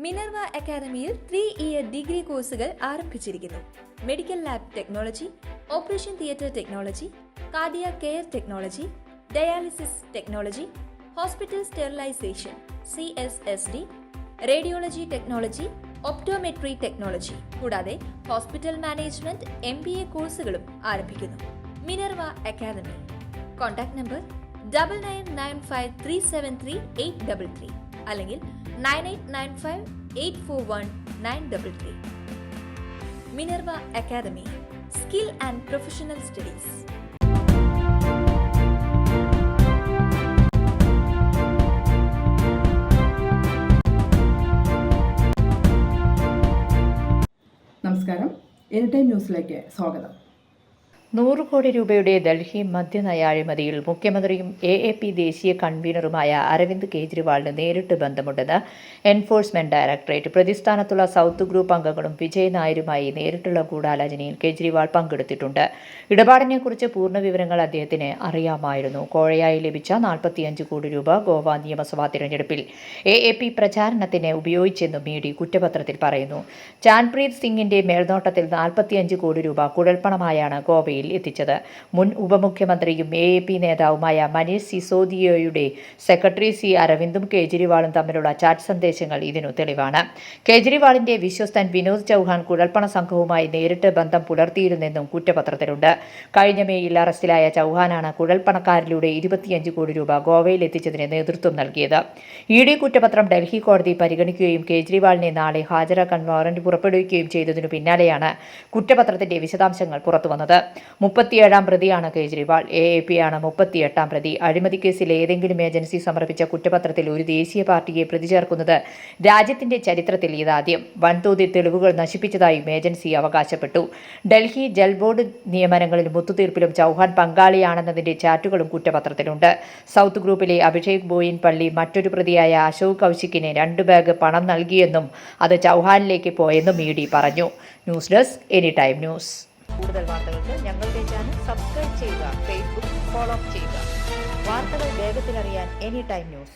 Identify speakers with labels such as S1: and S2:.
S1: Minerva അക്കാദമിയിൽ 3-ഇയർ degree കോഴ്സുകൾ ആരംഭിച്ചിരിക്കുന്നു. Medical lab technology, operation theatre technology, cardiac care technology, dialysis technology, hospital sterilisation CSSD, radiology technology, optometry technology കൂടാതെ hospital management MBA കോഴ്സുകളും ആരംഭിക്കുന്നു. Minerva academy. Contact number 9995373833 അല്ലെങ്കിൽ 9895841933. Minerva academy, skill and professional studies.
S2: നമസ്കാരം, anytime ന്യൂസിലേക്ക് സ്വാഗതം.
S3: 100 കോടി രൂപയുടെ ഡൽഹി മദ്യനയ അഴിമതിയിൽ മുഖ്യമന്ത്രിയും AAP ദേശീയ കൺവീനറുമായ അരവിന്ദ് കെജ്രിവാളിന് നേരിട്ട് ബന്ധമുണ്ടെന്ന് എൻഫോഴ്സ്മെന്റ് ഡയറക്ടറേറ്റ്. പ്രതിസ്ഥാനത്തുള്ള സൗത്ത് ഗ്രൂപ്പ് അംഗങ്ങളും വിജയ് നായരുമായി നേരിട്ടുള്ള ഗൂഢാലോചനയിൽ കെജ്രിവാൾ പങ്കെടുത്തിട്ടുണ്ട്. ഇടപാടിനെക്കുറിച്ച് പൂർണ്ണ വിവരങ്ങൾ അദ്ദേഹത്തിന് അറിയാമായിരുന്നു. കോഴയായി ലഭിച്ച 45 കോടി രൂപ ഗോവ നിയമസഭാ തിരഞ്ഞെടുപ്പിൽ AAP പ്രചാരണത്തിന് ഉപയോഗിച്ചെന്നും ഇഡി കുറ്റപത്രത്തിൽ പറയുന്നു. ചാൻപ്രീത് സിംഗിന്റെ മേൽനോട്ടത്തിൽ 45 കോടി രൂപ കുഴൽപ്പണമായാണ് ഗോവയിൽ എത്തിച്ചത്. മുൻ ഉപമുഖ്യമന്ത്രിയും AAP നേതാവുമായ മനീഷ് സിസോദിയയുടെ സെക്രട്ടറി അരവിന്ദും കേജ്രിവാളും തമ്മിലുള്ള ചാറ്റ് സന്ദേശങ്ങൾ ഇതിനു തെളിവാണ്. കേജ്രിവാളിന്റെ വിശ്വസ്തൻ വിനോദ് ചൌഹാൻ കുഴൽപ്പണ സംഘവുമായി നേരിട്ട് ബന്ധം പുലർത്തിയിരുന്നെന്നും കുറ്റപത്രത്തിലുണ്ട്. കഴിഞ്ഞ മേയിൽ അറസ്റ്റിലായ ചൌഹാനാണ് കുഴൽപ്പണക്കാരിലൂടെ 25 കോടി രൂപ ഗോവയിൽ എത്തിച്ചതിന് നേതൃത്വം നൽകിയത്. ED കുറ്റപത്രം ഡൽഹി കോടതി പരിഗണിക്കുകയും കേജ്രിവാളിനെ നാളെ ഹാജരാക്കാൻ വാറന്റ് പുറപ്പെടുവിക്കുകയും ചെയ്തതിനു പിന്നാലെയാണ് കുറ്റപത്രത്തിന്റെ വിശദാംശങ്ങൾ പുറത്തുവന്നത്. 37-ാം പ്രതിയാണ് കേജ്രിവാൾ. AAP ആണ് 38-ാം പ്രതി. അഴിമതി കേസിൽ ഏതെങ്കിലും ഏജൻസി സമർപ്പിച്ച കുറ്റപത്രത്തിൽ ഒരു ദേശീയ പാർട്ടിയെ പ്രതി ചേർക്കുന്നത് രാജ്യത്തിന്റെ ചരിത്രത്തിൽ ഇതാദ്യം. വൻതോതിൽ തെളിവുകൾ നശിപ്പിച്ചതായും ഏജൻസി അവകാശപ്പെട്ടു. ഡൽഹി ജൽ ബോർഡ് നിയമനങ്ങളിലും ഒത്തുതീർപ്പിലും ചൌഹാൻ പങ്കാളിയാണെന്നതിന്റെ ചാറ്റുകളും കുറ്റപത്രത്തിലുണ്ട്. സൗത്ത് ഗ്രൂപ്പിലെ അഭിഷേക് ബോയിൻ പള്ളി മറ്റൊരു പ്രതിയായ അശോക് കൗശിക്കിന് 2 ബാഗ് പണം നൽകിയെന്നും അത് ചൌഹാനിലേക്ക് പോയെന്നും ED പറഞ്ഞു. News desk anytime news. കൂടുതൽ വാർത്തകൾക്ക് ഞങ്ങളുടെ ചാനൽ സബ്സ്ക്രൈബ് ചെയ്യുക, ഫേസ്ബുക്ക് ഫോളോ ചെയ്യുക. വാർത്തകൾ വേഗത്തിലറിയാൻ എനിടൈം ന്യൂസ്.